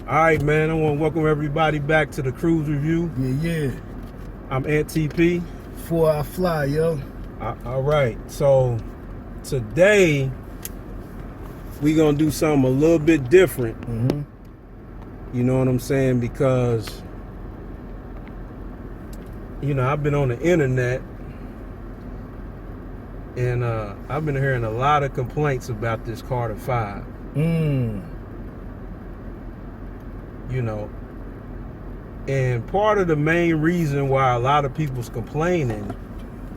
All right, man. I want to welcome everybody back to the KRUZE review. Yeah. I'm antTe. Before I fly, yo. All right. So today we gonna do something a little bit different. You know what I'm saying? Because I've been on the internet and I've been hearing a lot of complaints about this Carter 5. And part of the main reason why a lot of people's complaining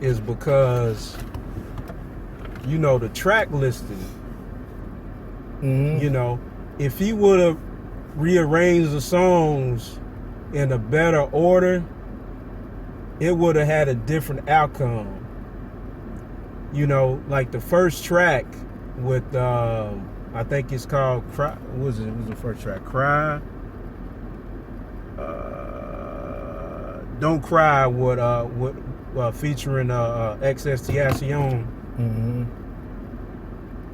is because the track listing. If he would have rearranged the songs in a better order, it would have had a different outcome. Like the first track with I think it's called Cry. What was the first track? Cry. Don't Cry with featuring XXTentacion.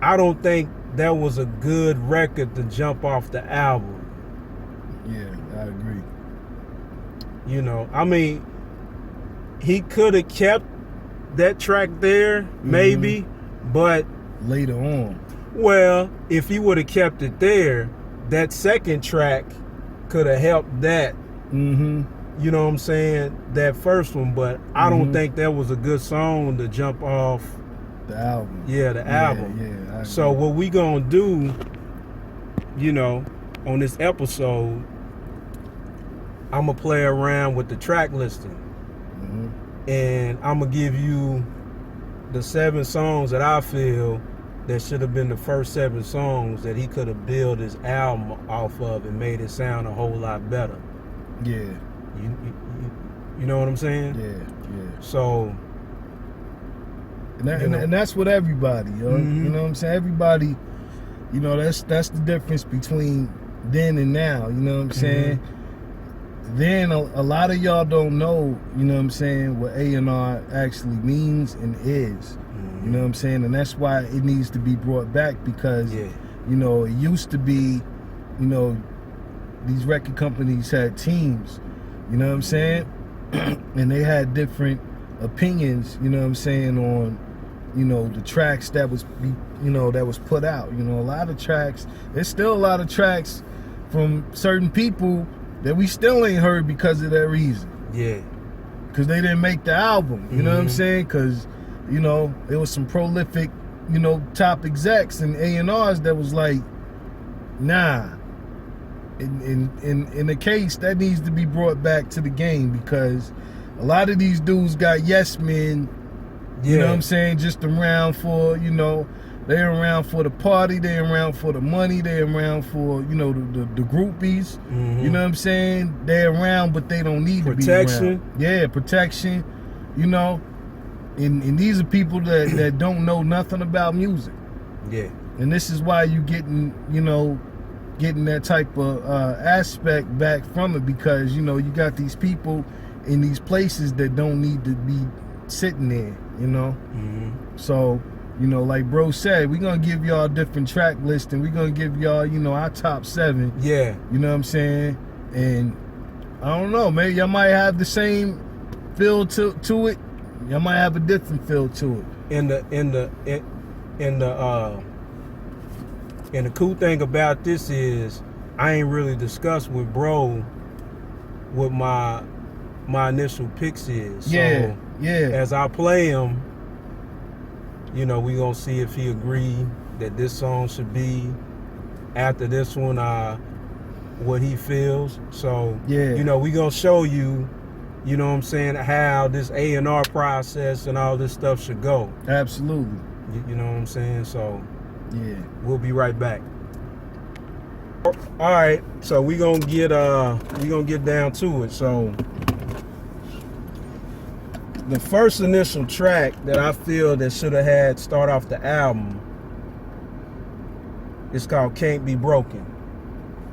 I don't think that was a good record to jump off the album. Yeah, I agree. I mean, he could have kept that track there, maybe, but later on. Well, if he would have kept it there, that second track could have helped that. You know what I'm saying? That first one, but I don't think that was a good song to jump off the album. Yeah, the album. Yeah. So what we gonna do, on this episode, I'm gonna play around with the track listing, and I'm gonna give you the 7 songs that I feel that should have been the first 7 songs that he could have built his album off of and made it sound a whole lot better. Yeah. You know what I'm saying? Yeah. So, and that's what everybody, yo. You know what I'm saying? Everybody, that's the difference between then and now. You know what I'm saying? Then a lot of y'all don't know, you know what I'm saying, what A&R actually means and is. You know what I'm saying? And that's why it needs to be brought back, because it used to be, these record companies had teams, you know what I'm saying? And they had different opinions, you know what I'm saying, on, the tracks that was that was put out. A lot of tracks, there's still a lot of tracks from certain people that we still ain't heard because of that reason. Yeah. Because they didn't make the album, you know what I'm saying? Because, there was some prolific, top execs and A&Rs that was like, nah. In the case, that needs to be brought back to the game, because a lot of these dudes got yes men, you know what I'm saying, just around for, they're around for the party, they're around for the money, they're around for, the groupies, you know what I'm saying? They're around, but they don't need to be around. Yeah, protection, and these are people that don't know nothing about music. Yeah. And this is why you getting that type of aspect back from it, because, you got these people in these places that don't need to be sitting there, So, like bro said, we're going to give y'all a different track list, and we're going to give y'all, our top 7. Yeah. You know what I'm saying? And I don't know, maybe y'all might have the same feel to it. Y'all might have a different feel to it. And the cool thing about this is I ain't really discussed with bro what my initial picks is. So as I play him, we gonna see if he agree that this song should be after this one, what he feels. So we gonna show you, you know what I'm saying, how this A&R process and all this stuff should go. Absolutely. You know what I'm saying? So we'll be right back. All right, so we gonna get down to it. So the first initial track that I feel that should have had start off the album is called Can't Be Broken.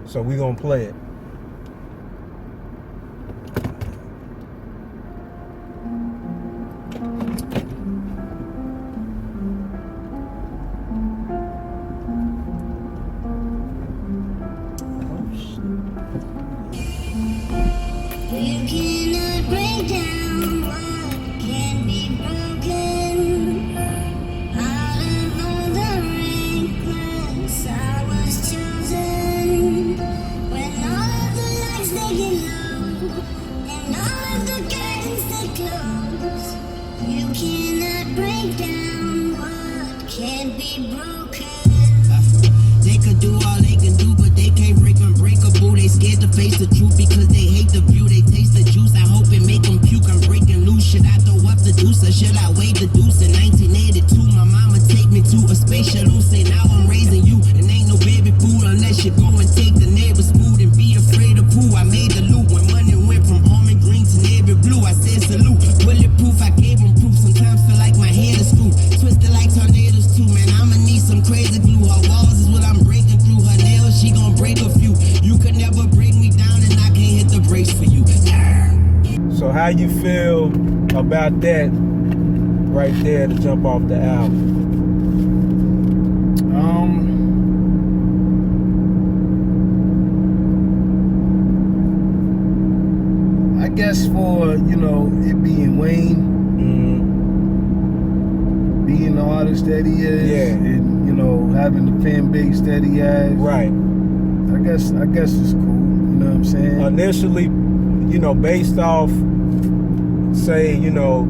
So we gonna play it. Oh shit. face the truth because they hate the view. They taste the juice. I hope it make them puke. I'm breaking loose. Should I throw up the deuce or should I wait the deuce? In 1982, my mama take me to a space shuttle. Say now I'm raising you and ain't no baby food unless you go and take the neighbor's food and be afraid of poo. I made the loop when money went from almond green to navy blue. I said salute, bulletproof. I gave them proof. Sometimes feel like my head is screwed, twisted like tornadoes too. Man, I'ma need some crazy glue. Her walls is what I'm breaking through. Her nails, she gon' break a few. You could never break me down and I can't hit the brakes for you. So how you feel about that right there to jump off the album? I guess for, you know, it being Wayne, being the artist that he is, and, you know, having the fan base that he has. Right. I guess it's cool, you know what I'm saying? Initially, you know, based off, say, you know,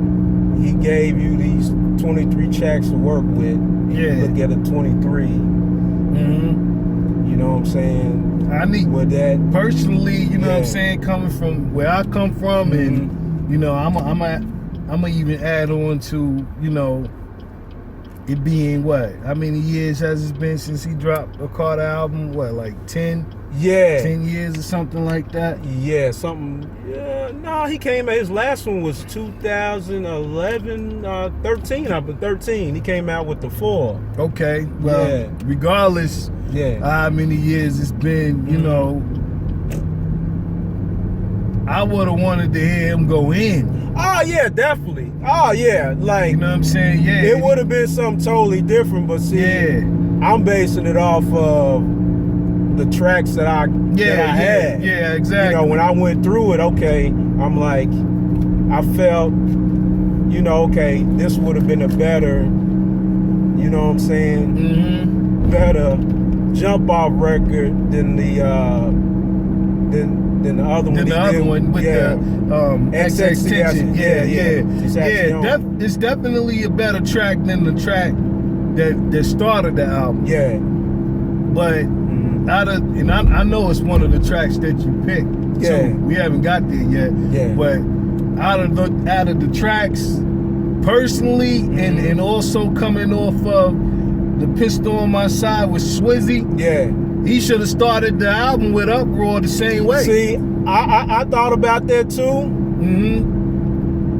he gave you these 23 tracks to work with. You look at a 23. You know what I'm saying? I need, with that personally, you know what I'm saying, coming from where I come from, and you know, I'm even add on to, you know, it being what? How many years has it been since he dropped a Carter album? What, like 10? 10 years or something like that? Yeah, something. No, he came out, his last one was 2011, 13. I've been 13. He came out with the 4. Okay, well, regardless how many years it's been, you know, I would have wanted to hear him go in. Oh, yeah, definitely. Oh, yeah, like, you know what I'm saying? Yeah. It would have been something totally different, but see, I'm basing it off of the tracks that I had. Yeah, exactly. You know, when I went through it, okay, I'm like, I felt, you know, okay, this would have been a better, you know what I'm saying, better jump off record than the than the other one. Than the other one with the XXXTentacion. It's definitely a better track than the track that started the album. Yeah. But I know it's one of the tracks that you picked. So we haven't got there yet. Yeah. But out of the tracks, personally, and also coming off of the Pistol on My Side with Swizzy, he should have started the album with Uproar the same way. See, I thought about that too.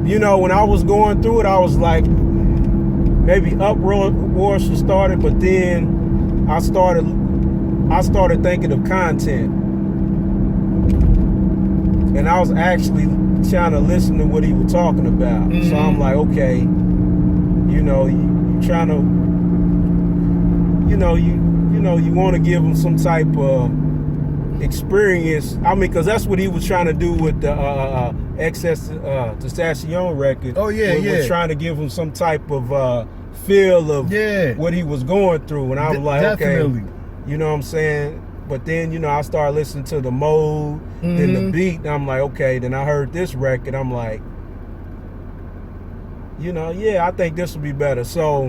You know, when I was going through it, I was like, maybe Uproar should start it, but then I started thinking of content, and I was actually trying to listen to what he was talking about. So I'm like, okay, you know, you trying to, you want to give him some type of experience. I mean, because that's what he was trying to do with the XXXTentacion record. Oh yeah, was trying to give him some type of feel of what he was going through, and I was like, definitely. Okay. You know what I'm saying? But then, you know, I started listening to the mode, then the beat, and I'm like, okay, then I heard this record, I'm like, you know, I think this will be better. So,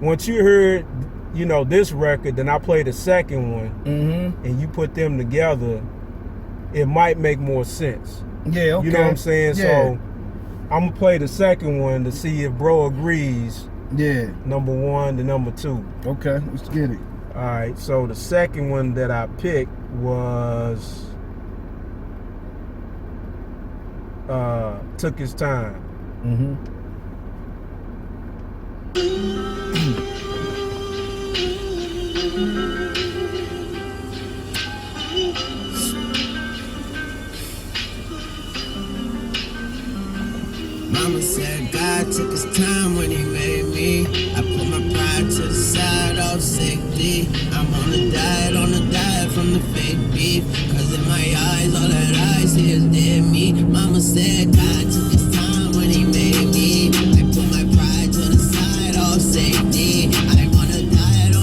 once you heard, you know, this record, then I played the second one, and you put them together, it might make more sense. Yeah, okay. You know what I'm saying? Yeah. So, I'm going to play the second one to see if bro agrees. Yeah. Number 1 to number 2. Okay, let's get it. All right, so the second one that I picked was Took His Time. Mama said God took his time when he made me. I put my pride to the side of safety. I'm on a diet from the fake beef. Cause in my eyes, all that I see is dead meat. Mama said God took his time when he made me. I put my pride to the side of safety. I'm on a diet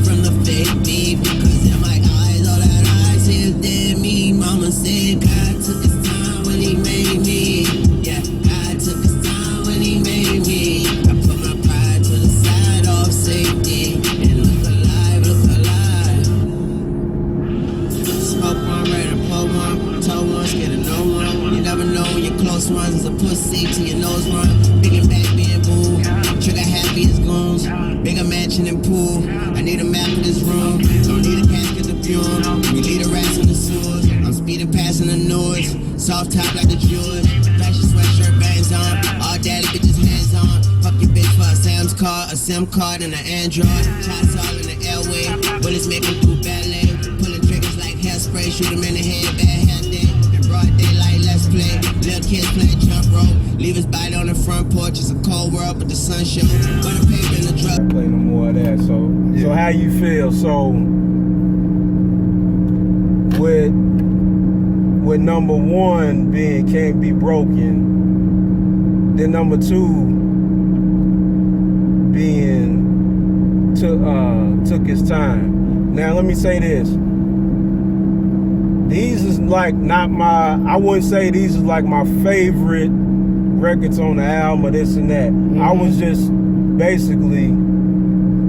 from the fake beef. Cause in my eyes, all that I see is dead meat. Mama said God took his time when he made me. Yeah, God took his time when he made me. I put my pride to the side of safety. And look alive, look alive. close ones is a pussy to your nose run. Big and back being boo. Trigger happy as goons. Bigger mansion and pool. I need a map of this room. Don't need a casket to fume. We lead the rats in the sewers. I'm speeding past in the noise. Soft top like the Jewish. Fashion sweatshirt bands on. All daddy bitches hands on. Fuck your bitch for a Sam's card, a SIM card, and an Android. Shots all in the airway. Bullets make them do ballet. Pulling triggers like hairspray. Shoot them in the head, bad hair day. In broad daylight, let's play. Little kids play jump rope. Leave his body on the front porch. It's a cold world, but the sun show. But the paper in the drug. Play no more of that. So how you feel? So with number one being Can't Be Broken, then number two being Took His Time. Now let me say this. These is like not my, I wouldn't say these is like my favorite records on the album or this and that. I was just basically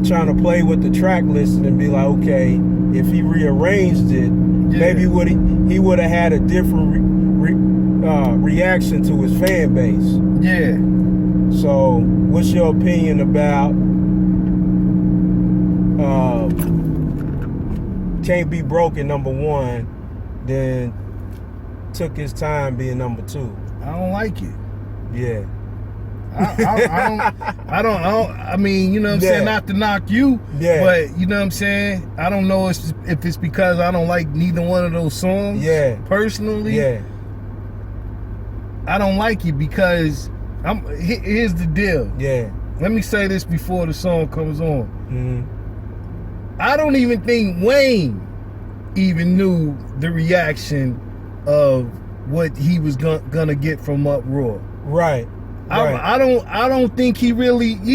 trying to play with the track list and be like, okay, if he rearranged it, maybe he would have had a different reaction to his fan base. Yeah. So, what's your opinion about Can't Be Broken number one, then Took His Time being number two? I don't like it. Yeah. I mean, you know what I'm saying, not to knock you, but you know what I'm saying, I don't know if it's because I don't like neither one of those songs. Yeah. Personally. Yeah. I don't like it because here's the deal. Yeah. Let me say this before the song comes on. Mm-hmm. I don't even think Wayne even knew the reaction of what he was gonna get from Uproar. Right. I don't think he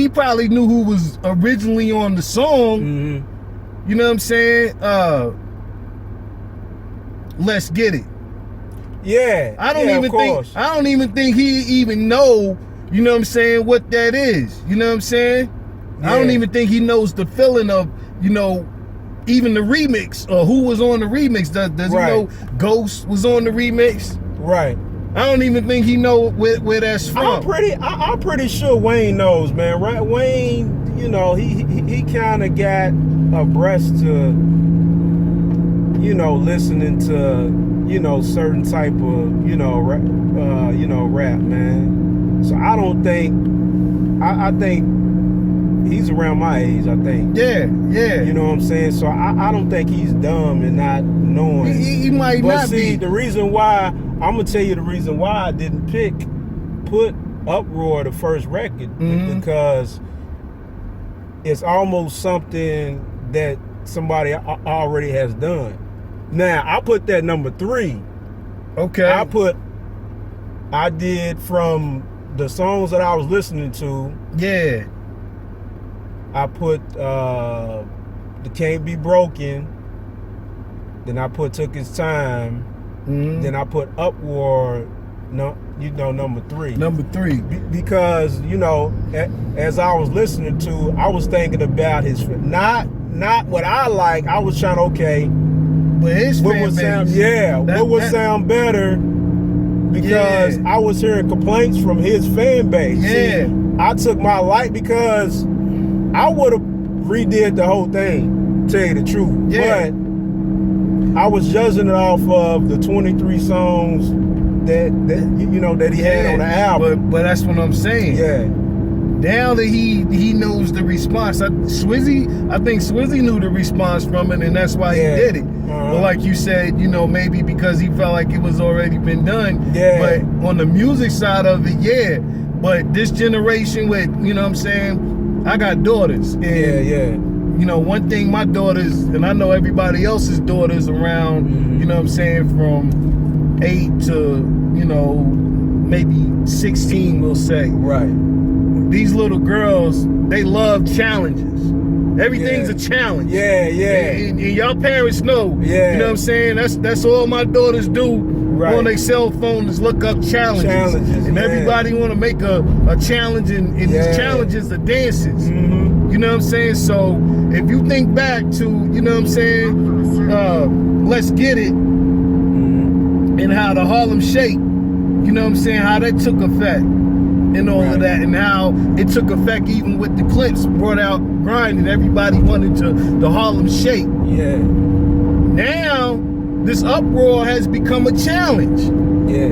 probably knew who was originally on the song. Mm-hmm. You know what I'm saying? Let's Get It. Yeah. I don't even think he even know, you know what I'm saying, what that is. You know what I'm saying? Yeah. I don't even think he knows the feeling of, you know, even the remix or who was on the remix. Does he know Ghost was on the remix? Right. I don't even think he know where that's from. I'm pretty sure Wayne knows, man. Right? Wayne, you know, he kind of got abreast to, you know, listening to, you know, certain type of, you know, rap, man. So I don't think, I think he's around my age, I think. Yeah. You know what I'm saying? So I don't think he's dumb and not knowing. He might but not see, be. the reason why, I'm going to tell you the reason why I didn't put Uproar the first record, because it's almost something that somebody already has done. Now, I put that number 3. Okay. I did from the songs that I was listening to. Yeah. I put the Can't Be Broken. Then I put Took His Time. Then I put Uproar, number 3. Number 3. Because, you know, as I was listening to, I was thinking about his, not what I like. I was trying to, okay, but his what would sound, what would sound better? Because I was hearing complaints from his fan base. Yeah. See, I took my light because I would have redid the whole thing, tell you the truth. Yeah. But I was judging it off of the 23 songs that you know that he had on the album. But that's what I'm saying. Yeah. Now that he knows the response, I think Swizzy knew the response from it, and that's why he did it. But like you said, you know, maybe because he felt like it was already been done. Yeah. But on the music side of it, But this generation with, you know what I'm saying, I got daughters. And you know, one thing my daughters, and I know everybody else's daughters around, you know what I'm saying, from 8 to, you know, maybe 16, we'll say. Right. These little girls, they love challenges. Everything's a challenge. Yeah. And y'all parents know. Yeah. You know what I'm saying? That's all my daughters do on their cell phone is look up challenges. And everybody want to make a challenge, and these challenges are dances. You know what I'm saying? So if you think back to, you know what I'm saying, Let's Get It, and how the Harlem Shake, you know what I'm saying, how that took effect and all of that, and how it took effect even with the Clips brought out Grind and everybody wanted to the Harlem Shake. Yeah. Now this uproar has become a challenge. Yeah.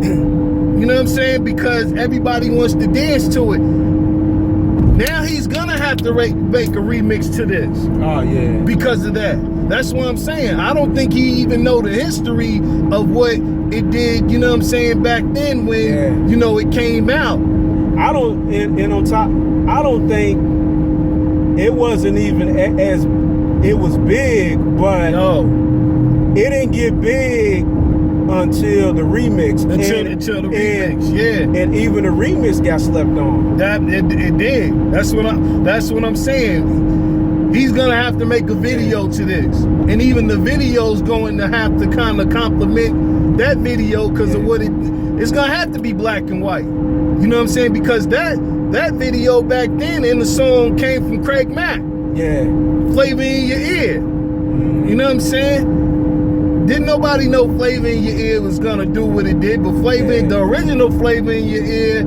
You know what I'm saying? Because everybody wants to dance to it. Now he's gonna have to make a remix to this. Oh yeah. Because of that. That's what I'm saying. I don't think he even know the history of what it did, you know what I'm saying, back then when, you know, it came out. I don't, and on top, I don't think it wasn't even as, it was big, but it didn't get big until the remix. Until the remix, yeah. And even the remix got slept on. It did. That's what I'm saying. He's gonna have to make a video to this, and even the video's going to have to kind of complement that video because of what it's gonna have to be black and white. You know what I'm saying? Because that video back then in the song came from Craig Mack. Yeah. Flavor in Your Ear. You know what I'm saying? Didn't nobody know Flavor in Your Ear was gonna do what it did, but the original Flavor in Your Ear,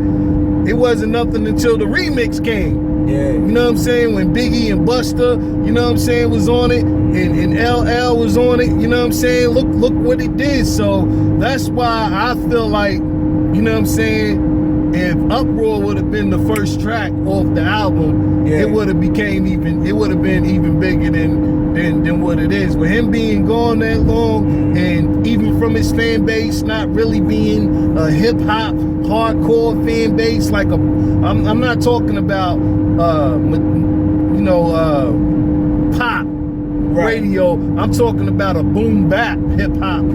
it wasn't nothing until the remix came. Yeah. You know what I'm saying? When Biggie and Busta, you know what I'm saying, was on it, and LL was on it, you know what I'm saying? Look what it did. So that's why I feel like, you know what I'm saying, if Uproar would have been the first track off the album, it would have been even bigger than what it is. With him being gone that long, and even from his fan base not really being a hip hop hardcore fan base, like I'm not talking about pop radio. I'm talking about a boom bap hip hop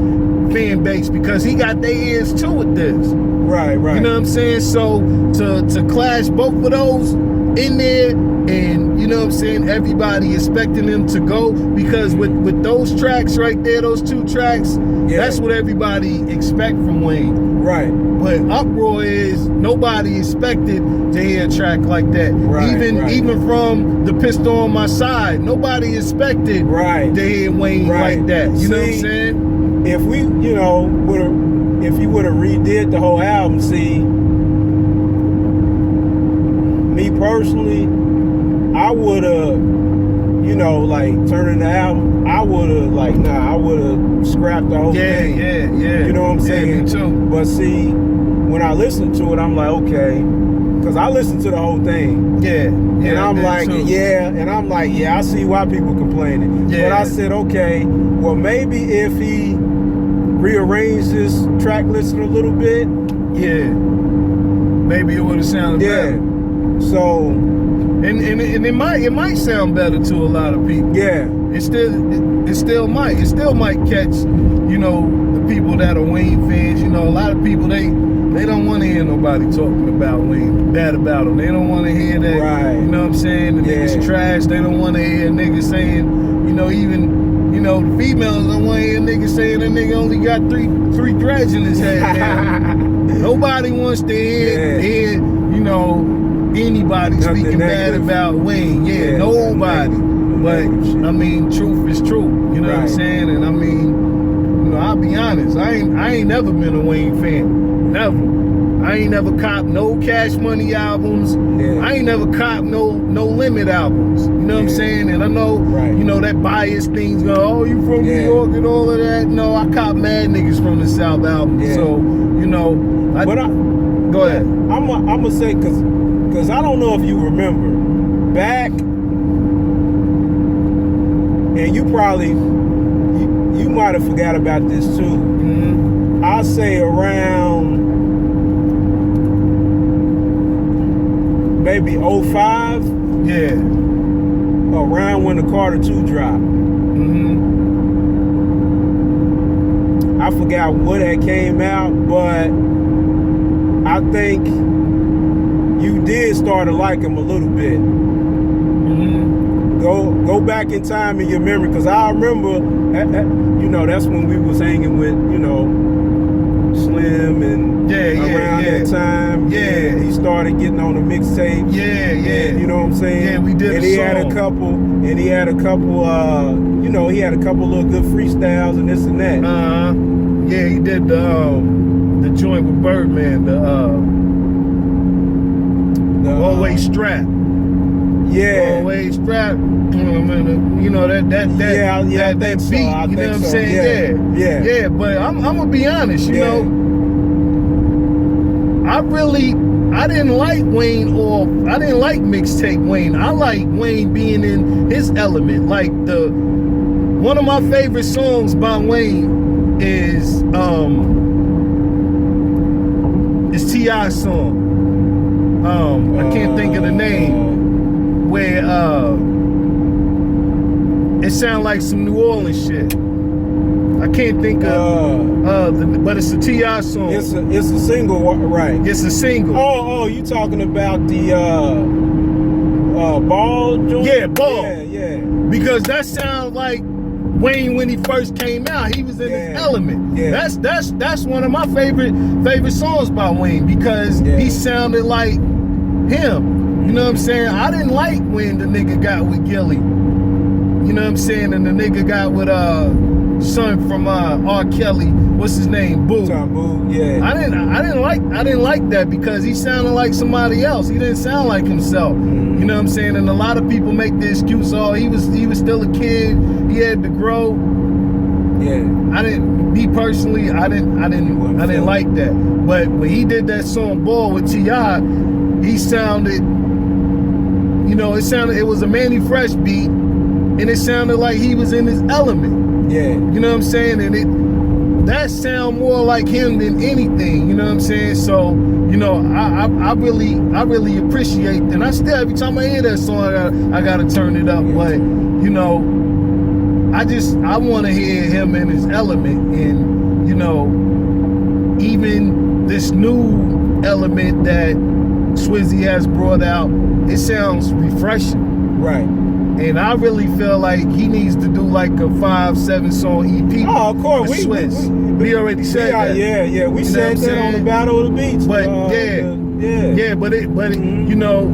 fan base, because he got their ears too with this. Right. You know what I'm saying? So to clash both of those in there, and you know what I'm saying, everybody expecting them to go, because with those tracks right there, those two tracks, that's what everybody expect from Wayne. Right. But Uproar is, nobody expected to hear a track like that. Even from the Pistol on My Side, nobody expected to hear Wayne like that. You know what I'm saying? If we, you know, if you would have redid the whole album, me personally, I would have, you know, like turning the album, I would have I would have scrapped the whole thing. Yeah. You know what I'm saying? Me too. But see, when I listen to it, I'm like, okay, because I listened to the whole thing. And I'm like, I see why people complaining. But I said, okay, well maybe if he rearranged this track listing a little bit, maybe it would have sounded better. So, and it might sound better to a lot of people. It still might catch, you know, the people that are Wayne fans. You know, a lot of people they don't want to hear nobody talking about Wayne, bad about him. They don't want to hear that. You know what I'm saying? The niggas trash. They don't want to hear niggas saying, you know, even, you know, the females don't want to hear niggas saying that nigga only got three threads in his head. Nobody wants to hear, you know, anybody speaking bad about Wayne. Nobody. But I mean, truth is true. You know what I'm saying? And I mean, you know, I'll be honest. I ain't never been a Wayne fan. Never. I ain't never copped no Cash Money albums. I ain't never copped no Limit albums. You know what I'm saying? And I know, you know, that bias thing's going, oh, you from New York and all of that. No, I copped mad niggas from the South album. So, you know, go ahead. I'm gonna say, because I don't know if you remember back, and you probably you might have forgot about this too. I'll say around maybe 05. Around when the Carter 2 dropped. I forgot what had came out, but I think you did start to like him a little bit. Go back in time in your memory, because I remember, you know, that's when we was hanging with, you know, Slim, and around that time, he started getting on the mixtape. You know what I'm saying? We did. And he had a couple, you know, he had a couple of good freestyles and this and that. He did the the joint with Birdman, the Always Strap. Yeah. Always Strap. You know that beat. You know what I'm saying? Yeah. But I'm gonna be honest. You know, I didn't like Wayne, or I didn't like mixtape Wayne. I like Wayne being in his element. Like one of my favorite songs by Wayne is T.I. song. I can't think of the name, where it sounds like some New Orleans shit. I can't think of but it's a T.I. song. It's a single, right? It's a single. Oh, you talking about the Ball joint? Yeah, Ball. Yeah. Because that sounds like Wayne when he first came out. He was in his element. Yeah. That's one of my favorite songs by Wayne, because he sounded like him. You know what I'm saying? I didn't like when the nigga got with Gilly. You know what I'm saying? And the nigga got with son from R. Kelly. What's his name? Boo. Boo. Yeah. I didn't like that, because he sounded like somebody else. He didn't sound like himself. You know what I'm saying? And a lot of people make the excuse, oh, he was still a kid. He had to grow. Yeah. I didn't like that. But when he did that song Ball with T.I., he sounded, you know, it was a Manny Fresh beat, and it sounded like he was in his element. Yeah. You know what I'm saying? And that sound more like him than anything, you know what I'm saying? So, you know, I really appreciate, and I still, every time I hear that song, I gotta turn it up. But, you know, I want to hear him in his element. And, you know, even this new element that Swizzy has brought out, it sounds refreshing. Right. And I really feel like he needs to do like a 5-7 song EP. Oh, of course. We already said that. Yeah. We said that on the Battle of the Beats. But but you know,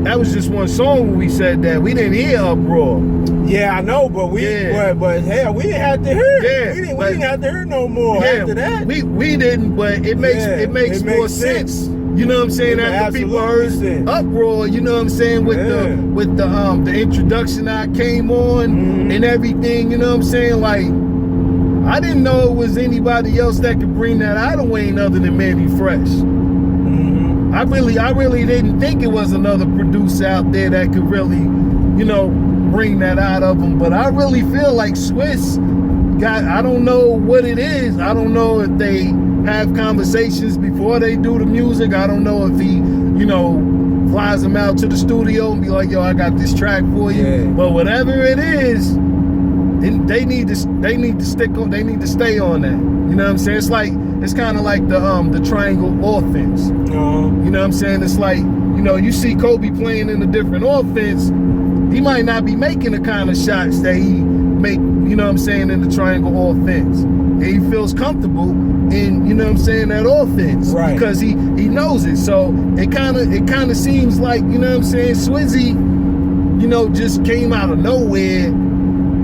that was just one song when we said that. We didn't hear Uproar. Yeah, I know, but but hell, we didn't have to hear it. We didn't have to hear no more after that. We didn't, but it makes more sense. You know what I'm saying? After people heard Uproar, you know what I'm saying, with the introduction I came on and everything, you know what I'm saying? Like, I didn't know it was anybody else that could bring that out of Wayne other than Manny Fresh. I really didn't think it was another producer out there that could really, you know, bring that out of him. But I really feel like Swizz got, I don't know what it is. I don't know if they have conversations before they do the music. I don't know if he, you know, flies them out to the studio and be like, yo, I got this track for you. Yeah. But whatever it is, they need to stay on that. You know what I'm saying? It's kind of like the triangle offense. You know what I'm saying? It's like, you know, you see Kobe playing in a different offense, he might not be making the kind of shots that he make, you know what I'm saying, in the triangle offense. And he feels comfortable in, you know what I'm saying, that offense. Right. Because he knows it. So it kind of seems like, you know what I'm saying, Swizzy, you know, just came out of nowhere.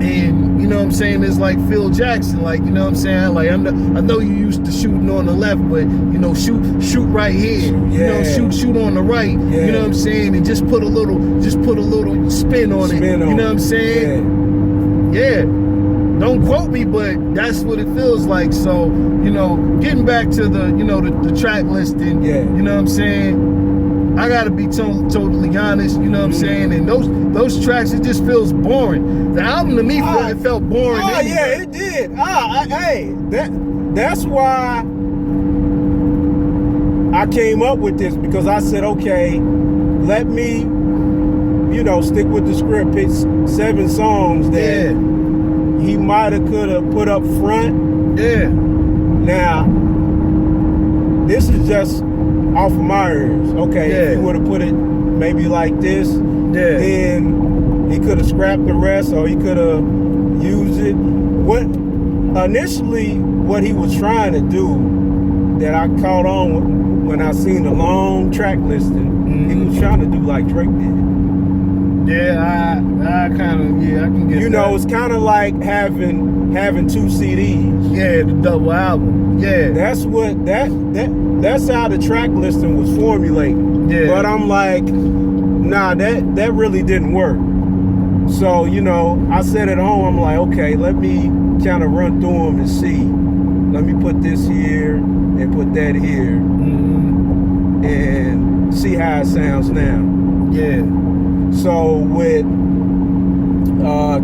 And, you know what I'm saying, it's like Phil Jackson, like, you know what I'm saying, like, I know you used to shooting on the left, but, you know, shoot right here, you know, shoot on the right, you know what I'm saying, and just put a little spin on it, you know what I'm saying, don't quote me, but that's what it feels like. So, you know, getting back to the, you know, the track listing, you know what I'm saying, I gotta be totally honest, you know what I'm saying? And those tracks, it just feels boring. The album to me, it felt boring. Oh, yeah, it did. Hey, that's why I came up with this, because I said, okay, let me, you know, stick with the script, pick 7 songs that he might have, could have put up front. Yeah. Now, this is just off of my ears. Okay, if he would have put it maybe like this, then he could have scrapped the rest, or he could have used it. Initially, what he was trying to do, that I caught on when I seen the long track listing, he was trying to do like Drake did. Yeah, I kind of, I can get You that. know, it's kind of like having 2 CDs. Yeah, the double album. Yeah. That's what that's how the track listing was formulated. Yeah. But I'm like, nah, that really didn't work. So, you know, I said at home, I'm like, okay, let me kind of run through them and see. Let me put this here and put that here, and see how it sounds now. Yeah. So with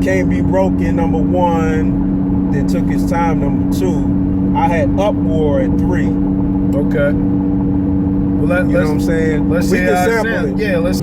Can't Be Broken #1, then Took His Time #2, I had Uproar at 3. Okay. Well, You know what I'm saying? Let's We see can how it sample sounds. it. Yeah, let's.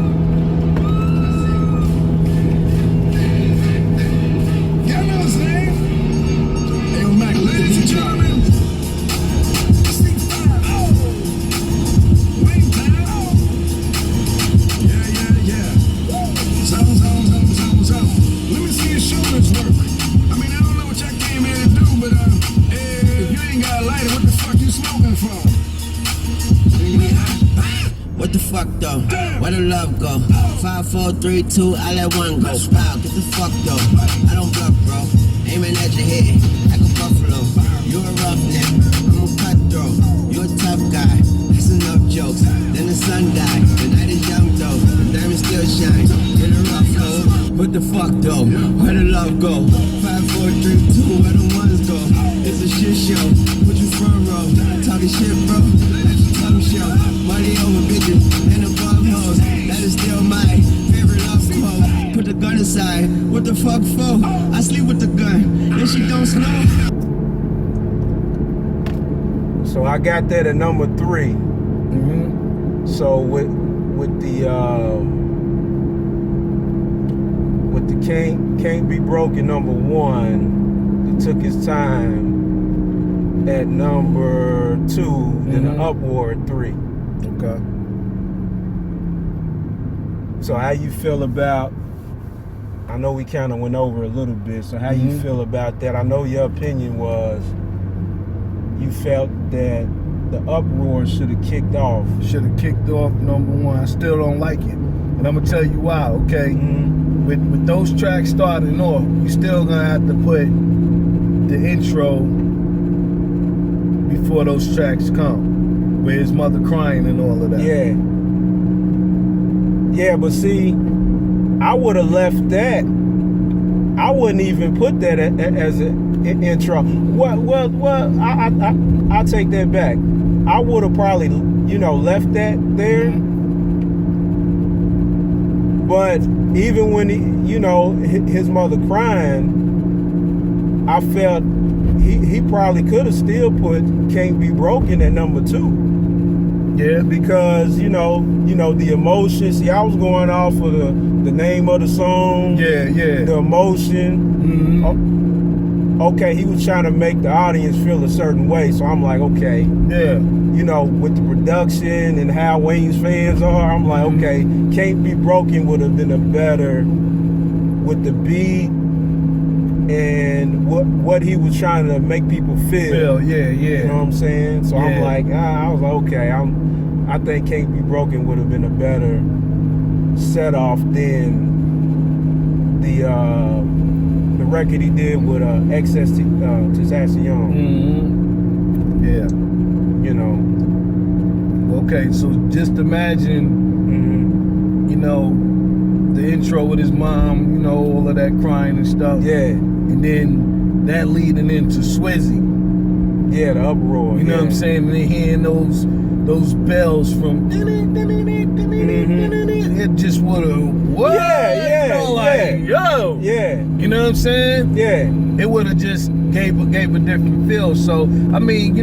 What the fuck though? Where the love go? 5, 4, 3, 2, I let one go. Wow, get the fuck though. I don't bluff, bro. Aiming at your head like a buffalo. You a roughneck, I'm a cutthroat. You a tough guy. That's enough jokes. Then the sun died. The night is young though. The diamond still shines. In a rough hole. What the fuck though? Where the love go? 5, 4, 3, 2, where the ones go? It's a shit show. Put you front row. Talking shit, bro. That's your tongue show. Money over bitches and above hoes. That is still my favorite love quote. Put the gun aside. What the fuck for? I sleep with the gun and she don't snow. So I got that at #3. So with the Can't Be Broken #1, it Took His Time at #2, then the Uproar at 3. Okay. So how you feel about? I know we kind of went over a little bit. So how you feel about that? I know your opinion was you felt that the Uproar should have kicked off. Should have kicked off #1. I still don't like it, and I'm gonna tell you why. Okay. With those tracks starting off, you still gonna have to put the intro before those tracks come, where his mother crying and all of that. Yeah, but see, I would have left that. I wouldn't even put that as an intro. Well, I take that back. I would have probably, left that there. But even when his mother crying, I felt he probably could have still put Can't Be Broken at #2. Yeah. Because, the emotion. See, I was going off of the name of the song. Yeah. The emotion. Okay, he was trying to make the audience feel a certain way. So I'm like, okay. Yeah. With the production and how Wayne's fans are, I'm like, okay, Can't Be Broken would have been a better with the beat and what he was trying to make people feel. Yeah. You know what I'm saying? So I'm like, I was like, okay, I think Can't Be Broken would have been a better set off than the record he did with XXXTentacion. Yeah. Okay, so just imagine, the intro with his mom, all of that crying and stuff. Yeah. And then that leading into Swizzy. Yeah, the Uproar. You know what I'm saying? And then hearing those bells from it just would have yo. Yeah. You know what I'm saying? Yeah. It would have just gave a different feel. So I mean,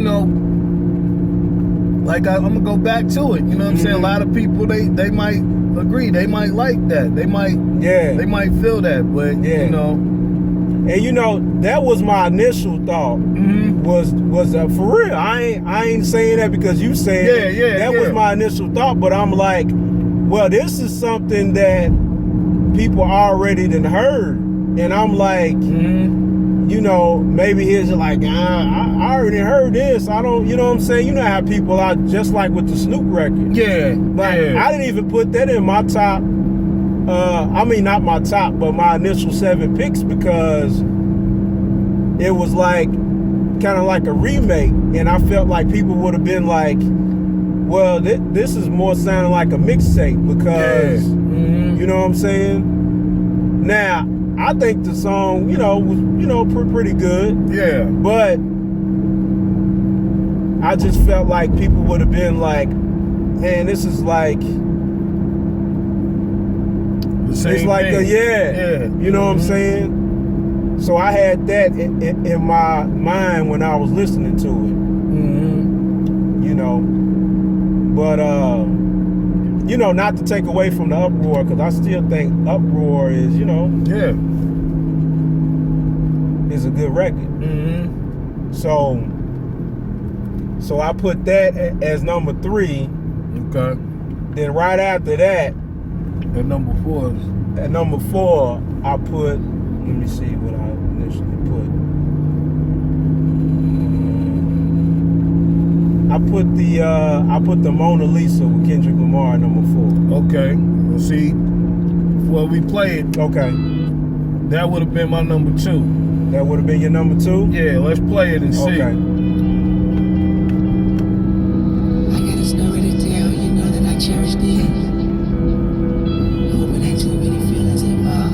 like I'm gonna go back to it. You know what I'm saying? A lot of people they might agree, they might like that, they might feel that, but and that was my initial thought. Was for real. I ain't saying that because you saying that was my initial thought, but I'm like, well, this is something that people already done heard, and I'm like, maybe he's like, I already heard this. I don't, you know what I'm saying? You know how people are, just like with the Snoop record. Yeah. Like, I didn't even put that in my top I mean, not my top, but my initial 7 picks, because it was like kind of like a remake, and I felt like people would have been like, well, this is more sounding like a mixtape, because you know what I'm saying. Now I think the song, was pretty good. Yeah. But I just felt like people would have been like, man, this is like, it's like yeah. You know what I'm saying? So I had that in my mind when I was listening to it. But not to take away from the Uproar, because I still think Uproar is, is a good record. So I put that as number 3. Okay. Then right after that, at number 4, I put, let me see what I initially put. I put the Mona Lisa with Kendrick Lamar at number 4. Okay. Well, see, before we play it, okay, that would have been my number 2. That would have been your number 2? Yeah, let's play it and see. Okay. I got a story to tell, you know that I cherish this. Hoping ain't too many feelings involved.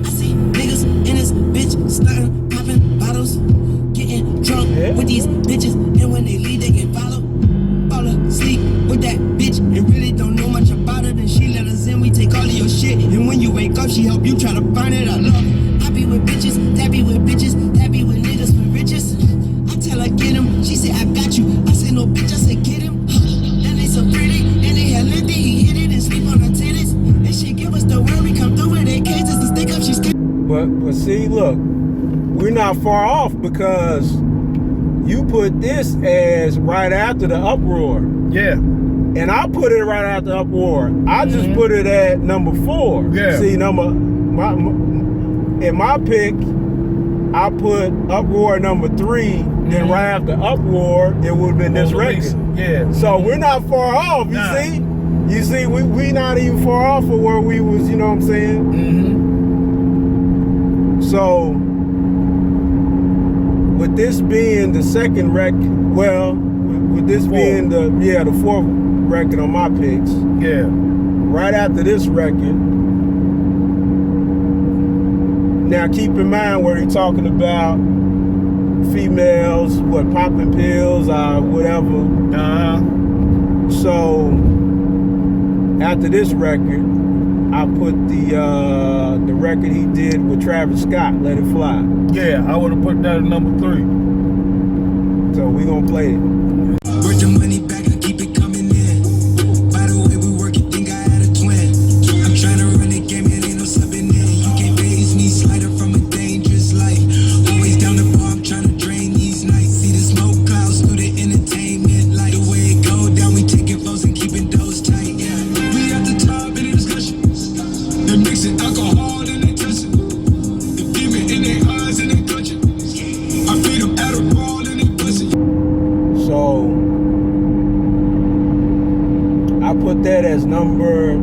I see niggas in this bitch starting popping bottles, getting drunk with these bitches, and when they leave they get followed. Fall asleep with that bitch and really don't know much about her. Then she let us in, we take all of your shit, and when you wake up she help you try to find it. I love her. I be with bitches, that be with bitches, that be with niggas for riches. I tell her get him, she said I got you. I said no bitch, I said get him. And they so pretty, and they had lengthy, he hit it and sleep on her titties. And she give us the word, we come through with their cases to stick up, she's scared. But see, look, we're not far off, because you put this as right after the Uproar. Yeah. And I put it right after Uproar. I just put it at number 4. Yeah. See, in my pick, I put Uproar number 3. Then right after Uproar, it would have been this record. Yeah. So we're not far off. You see? You see, we not even far off of where we was. You know what I'm saying? So with this being the second record, well, with this being the 4th record on my picks. Yeah. Right after this record. Now keep in mind where he's talking about females, popping pills or whatever. So after this record, I put the record he did with Travis Scott, Let It Fly. Yeah, I would have put that at number 3. So we gonna play it. Worth the money back, I keep it coming in. By the way we work, you think I had a twin. I'm trying to run the game, it ain't no subbing in. You can't phase me, slider from a dangerous life. Always down the bar, I'm trying to drain these nights. See the smoke clouds through the entertainment light. The way it go down, we taking flows and keeping those tight. Yeah, we at the top in the discussion. They're mixing alcohol and they touch it. The demon in their eyes and they touch it. I feed them Adderall and they pussy. So I put that as number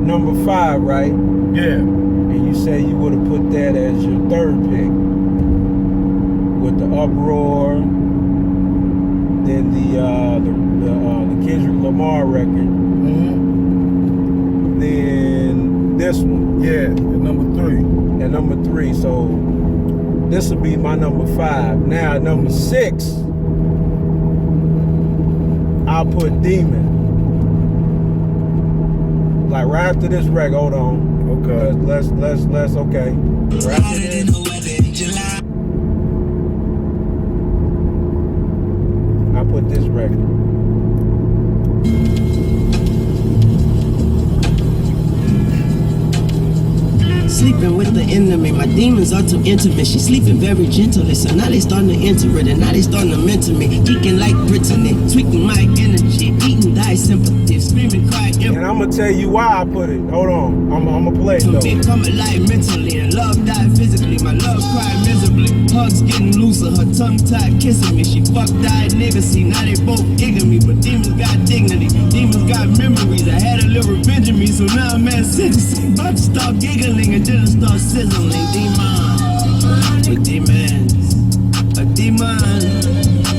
5, right? Yeah. And you say you would have put that as your 3rd pick with the Uproar, then the Kendrick Lamar record, then this one. Yeah, at number 3. At number 3. So this will be my number 5. Now at number 6, I'll put Demon. Like right after this record, hold on. Okay. Let's okay. Right after this, I put this record. Sleeping with the enemy, my demons are too intimate. She's sleeping very gently, so now they starting to enter it, and now they starting to mentor me. Geeking like Brittany, tweaking my energy, eating thy sympathy, screaming, crying. And I'm gonna tell you why I put it. Hold on, I'm gonna play it though. Come alive mentally, and love die physically. My love cried miserably. split. Hugs getting looser, her tongue tied kissing me. She fucked died niggas, see now they both gigging me. But demons got dignity, demons got memories. I had a little revenge in me, so now I'm at sentencing. About to start giggling and then start sizzling. Demon with demons, a demon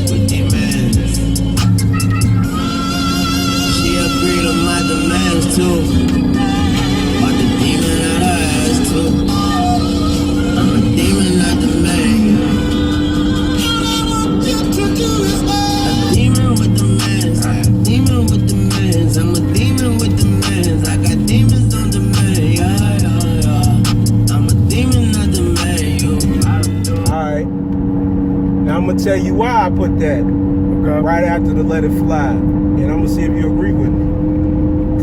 with demons. She agreed to my demands too. But the demon out her ass too. I'm a demon, not the man. A demon with the mans, a demon with the mans. I'm a demon with the mans. I got demons on the man, yeah, yeah, yeah. I'm a demon, not the man, you. Alright. Now I'm gonna tell you why I put that right after the Let It Fly. And I'm gonna see if you agree with me.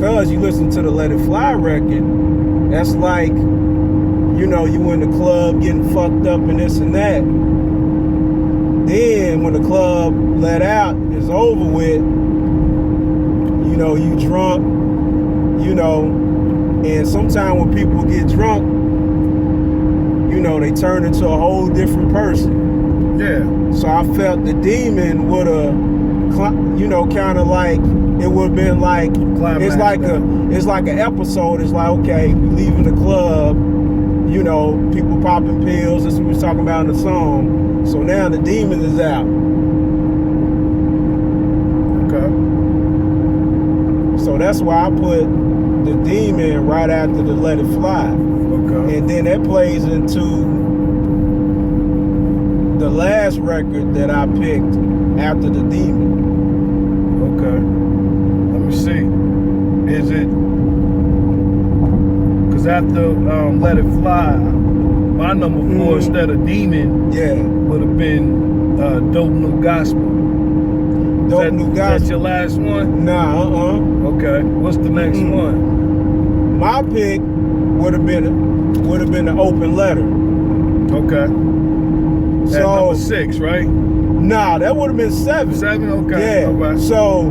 Cause you listen to the Let It Fly record, that's like, you know, you in the club getting fucked up and this and that. Then when the club let out, it's over with, you know, you drunk, you know, and sometimes when people get drunk, you know, they turn into a whole different person. Yeah. So I felt the demon would have, you know, kind of like, it would have been like, it's like an episode. It's like, okay, we leaving the club, you know, people popping pills. That's what we was talking about in the song. So now the demon is out. Okay. So that's why I put the demon right after the Let It Fly. Okay. And then that plays into the last record that I picked after the demon. Okay. Let me see. Is it? Because after Let It Fly, my number 4 instead of Demon, Yeah. would have been Dope New Gospel. Dope New Is Gospel. that your last one? Nah, Okay. What's the next one? My pick would have been the Open Letter. Okay. At So number 6, right? nah, that would have been 7. 7? Okay. Yeah. All right. So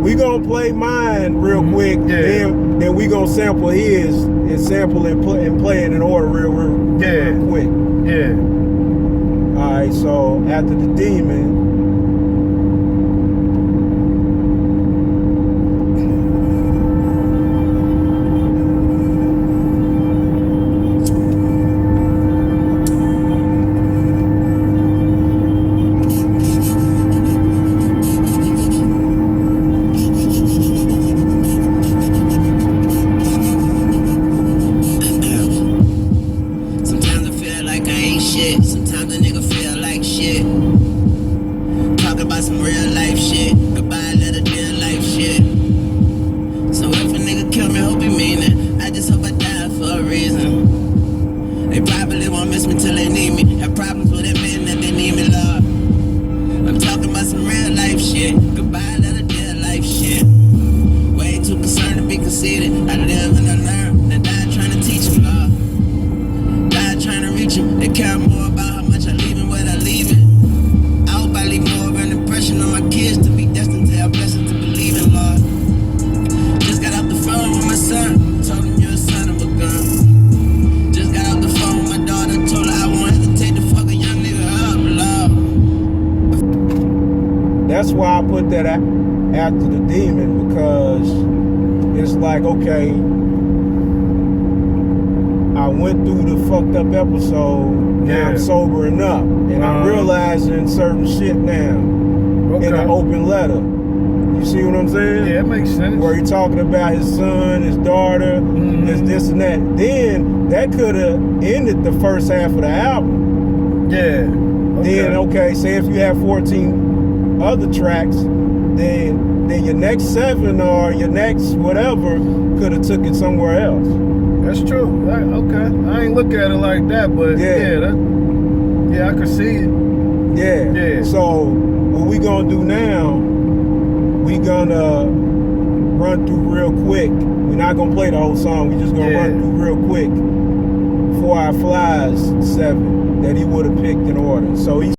we gonna play mine real quick. Yeah. Then we gonna sample his and sample and play it in order real quick. Yeah. All right. So after the demon. Sometimes I feel like I ain't shit. Sometimes a nigga feel like shit. Talk about some real life shit. Goodbye, let a deal life shit. So if a nigga kill me, hope he mean it. I just hope I die for a reason. They probably won't miss me till they need me. Have problems with admitting that they need me, Lord. I'm talking about some real life shit. Goodbye, let a deal life shit. Way too concerned to be conceited. I live and I learn. Then die trying to teach them, Lord. Die trying to reach them. They care more about how much I leave and where I leave it. I hope I leave more of an impression on my kids to be destined to have blessings to believe in, Lord. Just got off the phone with my son. Told him you're a son of a gun. Just got off the phone with my daughter. Told her I won't hesitate to fuck a young nigga up, Lord. That's why I put that after the demon, because it's like, okay, I went through the fucked up episode. Now I'm sobering up, and I'm realizing certain shit now in an Open Letter. You see what I'm saying? Yeah, it makes sense. Where he talking about his son, his daughter, this and that. Then that could have ended the first half of the album. Yeah. Then okay, say if you have 14 other tracks, then your next 7 or your next whatever could have took it somewhere else. That's true. Okay. I ain't look at it like that, but yeah, I can see it. Yeah. So what we gonna do now, we gonna run through real quick. We're not gonna play the whole song. We just gonna run through real quick 4 Our Flies 7 that he would have picked in order. So he's